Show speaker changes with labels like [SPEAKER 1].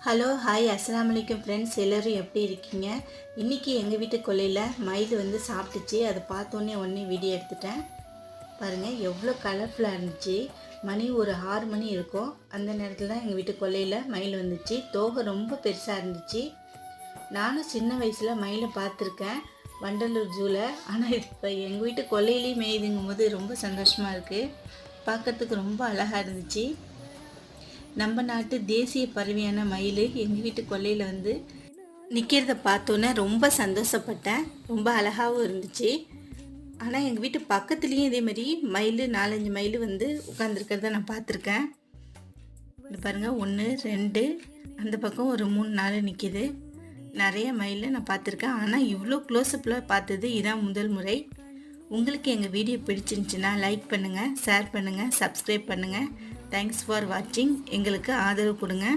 [SPEAKER 1] Hello hi அஸ்ஸலாமு அலைக்கும் friends, எல்லோரும் எப்படி இருக்கீங்க? இன்றைக்கி எங்கள் வீட்டு கொல்லையில் மயில் வந்து சாப்பிட்டுச்சு. அதை பார்த்தோன்னே வீடியோ எடுத்துட்டேன். பாருங்கள் எவ்வளோ கலர்ஃபுல்லாக இருந்துச்சு. மணி ஒரு 6 மணி இருக்கும். அந்த நேரத்தில் தான் எங்கள் வீட்டு கொல்லையில் மயில் வந்துச்சு. தோகை ரொம்ப பெருசாக இருந்துச்சு. நானும் சின்ன வயசில் மயிலை பார்த்துருக்கேன் வண்டலூர் ஜூவில். ஆனால் இப்போ எங்கள் வீட்டு கொல்லையிலேயே மேயுதுங்கும் போது ரொம்ப சந்தோஷமாக இருக்குது. பார்க்குறதுக்கு ரொம்ப அழகாக இருந்துச்சு. நம்ம நாட்டு தேசிய பறவையான மயில் எங்கள் வீட்டு கொல்லையில் வந்து நிற்கிறத பார்த்தோன்னே ரொம்ப சந்தோஷப்பட்டேன். ரொம்ப அழகாகவும் இருந்துச்சு. ஆனால் எங்கள் வீட்டு பக்கத்துலேயும் இதேமாரி மயில் 4-5 மயில் வந்து உட்காந்துருக்கிறத நான் பார்த்துருக்கேன். இது பாருங்கள், 1 2 அந்த பக்கம் ஒரு 3-4 நிற்கிது. நிறைய மயில் நான் பார்த்துருக்கேன். ஆனால் இவ்வளோ க்ளோஸ்அப்பில் பார்த்தது இதான் முதல் முறை. உங்களுக்கு எங்கள் வீடியோ பிடிச்சிருந்துச்சின்னா லைக் பண்ணுங்கள், ஷேர் பண்ணுங்கள், சப்ஸ்கிரைப் பண்ணுங்கள். தேங்க்ஸ் ஃபார் வாட்சிங். எங்களுக்கு ஆதரவு கொடுங்க.